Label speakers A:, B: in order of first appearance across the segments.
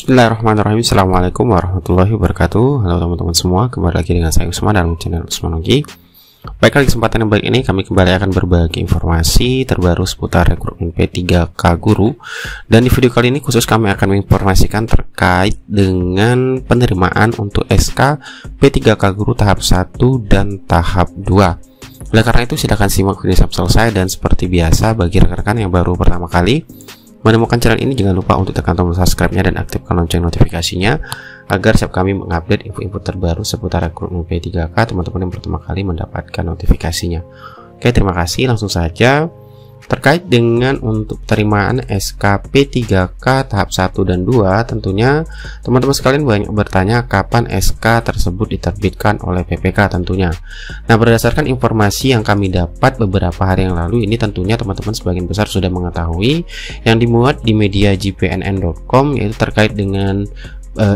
A: Bismillahirrahmanirrahim. Assalamualaikum warahmatullahi wabarakatuh. Halo teman-teman semua, kembali lagi dengan saya Usman dalam channel Usmanogi. Baiklah, di kesempatan yang baik ini kami kembali akan berbagi informasi terbaru seputar rekrutmen P3K Guru. Dan di video kali ini khusus kami akan menginformasikan terkait dengan penerimaan untuk SK P3K Guru tahap 1 dan tahap 2. Oleh karena itu silakan simak video sampai selesai, dan seperti biasa bagi rekan-rekan yang baru pertama kali menemukan channel ini, jangan lupa untuk tekan tombol subscribe-nya dan aktifkan lonceng notifikasinya agar setiap kami mengupdate info-info terbaru seputar rekrutmen P3K, teman-teman yang pertama kali mendapatkan notifikasinya. Oke, terima kasih. Langsung saja terkait dengan untuk penerimaan SK P3K tahap 1 dan 2, tentunya teman-teman sekalian banyak bertanya kapan SK tersebut diterbitkan oleh PPK tentunya. Nah, berdasarkan informasi yang kami dapat beberapa hari yang lalu ini, tentunya teman-teman sebagian besar sudah mengetahui yang dimuat di media jpnn.com, yaitu terkait dengan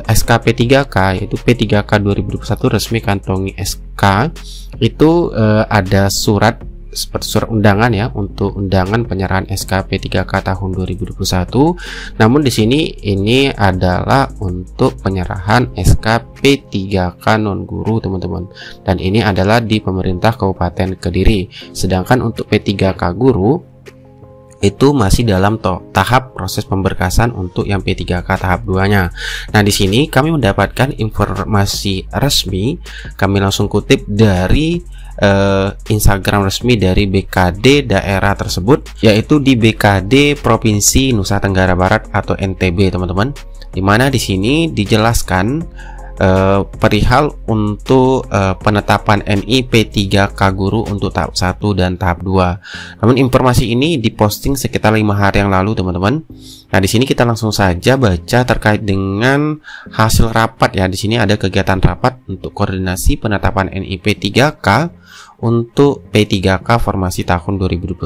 A: SK P3K, yaitu P3K 2021 resmi kantongi SK itu ada surat seperti surat undangan ya, untuk undangan penyerahan SK P3K tahun 2021. Namun di sini ini adalah untuk penyerahan SK P3K non guru teman-teman, dan ini adalah di pemerintah Kabupaten Kediri. Sedangkan untuk P3K guru itu masih dalam tahap proses pemberkasan untuk yang P3K tahap 2-nya. Nah, di sini kami mendapatkan informasi resmi, kami langsung kutip dari Instagram resmi dari BKD daerah tersebut, yaitu di BKD Provinsi Nusa Tenggara Barat atau NTB teman-teman, dimana di sini dijelaskan perihal untuk penetapan NI P3K Guru untuk tahap 1 dan tahap 2. Namun informasi ini diposting sekitar 5 hari yang lalu teman-teman. Nah, di sini kita langsung saja baca terkait dengan hasil rapat ya. Di sini ada kegiatan rapat untuk koordinasi penetapan NI P3K untuk P3K formasi tahun 2021.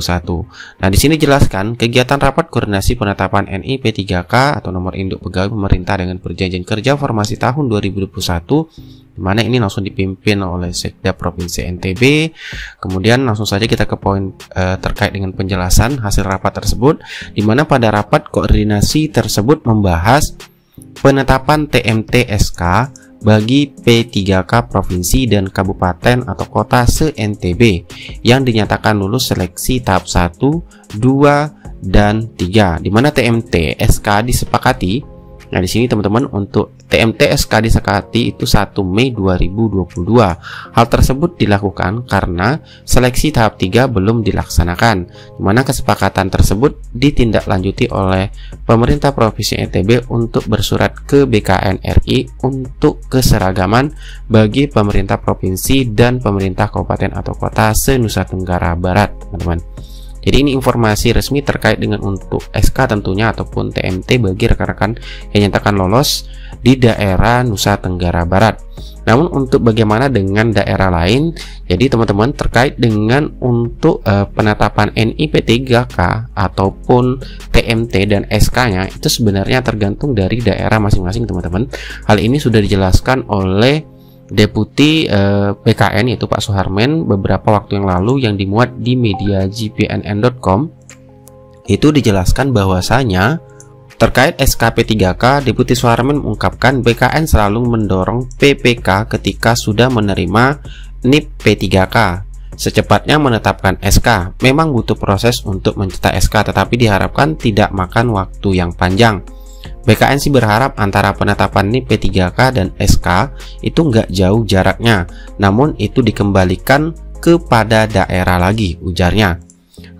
A: Nah, di sini jelaskan kegiatan rapat koordinasi penetapan NI P3K atau nomor induk pegawai pemerintah dengan perjanjian kerja formasi tahun 2021, di mana ini langsung dipimpin oleh Sekda Provinsi NTB. Kemudian langsung saja kita ke poin terkait dengan penjelasan hasil rapat tersebut, di mana pada rapat koordinasi tersebut membahas penetapan TMT SK bagi P3K provinsi dan kabupaten atau kota se-NTB yang dinyatakan lulus seleksi tahap 1, 2, dan 3, di mana TMT SK disepakati. Nah, di sini teman-teman untuk TMT SK disepakati itu 1 Mei 2022. Hal tersebut dilakukan karena seleksi tahap 3 belum dilaksanakan, di mana kesepakatan tersebut ditindaklanjuti oleh pemerintah Provinsi NTB untuk bersurat ke BKN RI untuk keseragaman bagi pemerintah provinsi dan pemerintah kabupaten atau kota se-Nusa Tenggara Barat, teman-teman. Jadi ini informasi resmi terkait dengan untuk SK tentunya ataupun TMT bagi rekan-rekan yang nyatakan lolos di daerah Nusa Tenggara Barat. Namun untuk bagaimana dengan daerah lain, jadi teman-teman terkait dengan untuk penetapan NI P3K ataupun TMT dan SK-nya itu sebenarnya tergantung dari daerah masing-masing teman-teman. Hal ini sudah dijelaskan oleh Deputi PKN yaitu Pak Suharmen beberapa waktu yang lalu yang dimuat di media jpnn.com. Itu dijelaskan bahwasanya terkait SK P3K, Deputi Suharmen mengungkapkan BKN selalu mendorong PPK ketika sudah menerima NIP P3K secepatnya menetapkan SK. Memang butuh proses untuk mencetak SK, tetapi diharapkan tidak makan waktu yang panjang. BKN sih berharap antara penetapan NIP P3K dan SK itu nggak jauh jaraknya, namun itu dikembalikan kepada daerah lagi, ujarnya.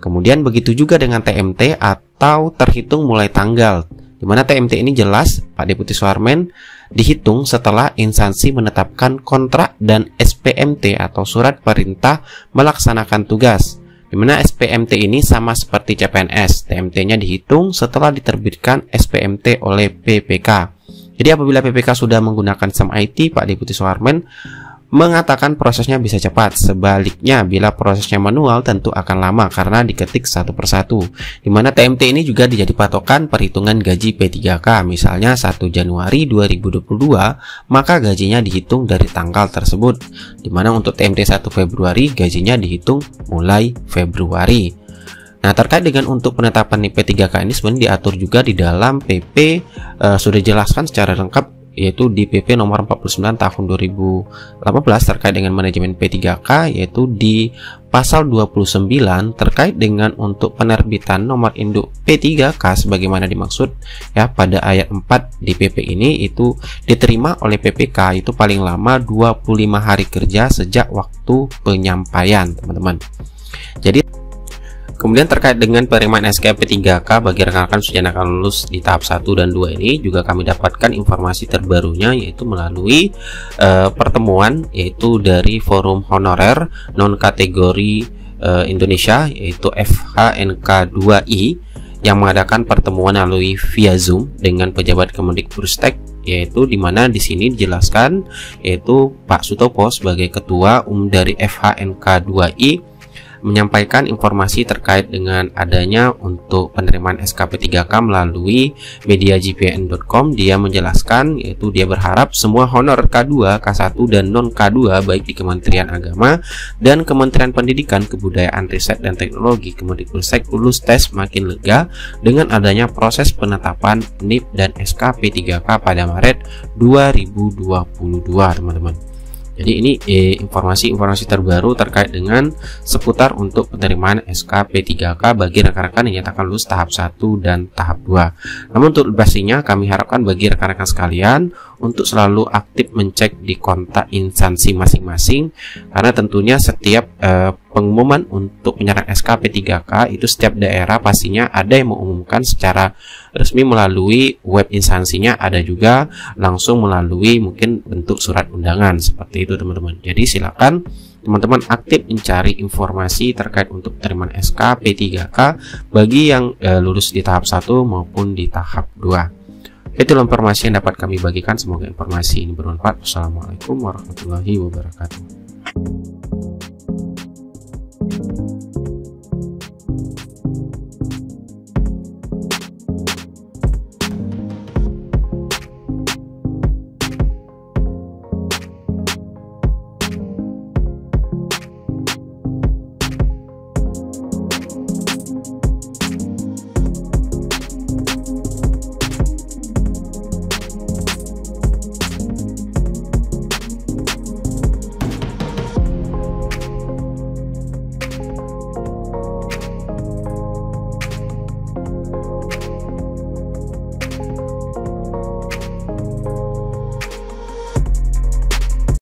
A: Kemudian begitu juga dengan TMT atau terhitung mulai tanggal, dimana TMT ini jelas Pak Deputi Suharmen dihitung setelah instansi menetapkan kontrak dan SPMT atau surat perintah melaksanakan tugas, dimana SPMT ini sama seperti CPNS, TMT-nya dihitung setelah diterbitkan SPMT oleh PPK. Jadi apabila PPK sudah menggunakan SIM IT, Pak Deputi Suharmen mengatakan prosesnya bisa cepat. Sebaliknya, bila prosesnya manual tentu akan lama karena diketik satu persatu. Di mana TMT ini juga dijadi patokan perhitungan gaji P3K. Misalnya 1 Januari 2022, maka gajinya dihitung dari tanggal tersebut. Di mana untuk TMT 1 Februari gajinya dihitung mulai Februari. Nah, terkait dengan untuk penetapan NIP P3K ini sebenarnya diatur juga di dalam PP, sudah dijelaskan secara lengkap, yaitu di PP nomor 49 tahun 2018 terkait dengan manajemen P3K, yaitu di pasal 29 terkait dengan untuk penerbitan nomor induk P3K sebagaimana dimaksud ya pada ayat 4 di PP ini, itu diterima oleh PPK itu paling lama 25 hari kerja sejak waktu penyampaian, teman-teman. Jadi kemudian terkait dengan penerimaan SK P3K bagi rekan-rekan sudah akan lulus di tahap 1 dan 2 ini juga kami dapatkan informasi terbarunya, yaitu melalui pertemuan yaitu dari Forum Honorer Non Kategori Indonesia, yaitu FHNK2I, yang mengadakan pertemuan melalui via Zoom dengan pejabat Kemendikbudristek, yaitu di mana di sini dijelaskan yaitu Pak Sutopo sebagai ketua dari FHNK2I menyampaikan informasi terkait dengan adanya untuk penerimaan SKP3K melalui mediagpn.com. Dia menjelaskan yaitu dia berharap semua honor K2, K1 dan non K2 baik di Kementerian Agama dan Kementerian Pendidikan, Kebudayaan, Riset dan Teknologi Kemendikbudristek lulus tes makin lega dengan adanya proses penetapan NIP dan SKP3K pada Maret 2022, teman-teman. Jadi ini informasi-informasi terbaru terkait dengan seputar untuk penerimaan SKP3K bagi rekan-rekan yang nyatakan lulus tahap 1 dan tahap 2. Namun untuk pastinya kami harapkan bagi rekan-rekan sekalian untuk selalu aktif mencek di kontak instansi masing-masing, karena tentunya setiap pengumuman untuk penyerahan SKP3K itu setiap daerah pastinya ada yang mengumumkan secara resmi melalui web instansinya, ada juga langsung melalui mungkin bentuk surat undangan seperti itu, teman-teman. Jadi silakan teman-teman aktif mencari informasi terkait untuk penerimaan SKP3K bagi yang lulus di tahap 1 maupun di tahap 2. Itulah informasi yang dapat kami bagikan, semoga informasi ini bermanfaat. Wassalamualaikum warahmatullahi wabarakatuh.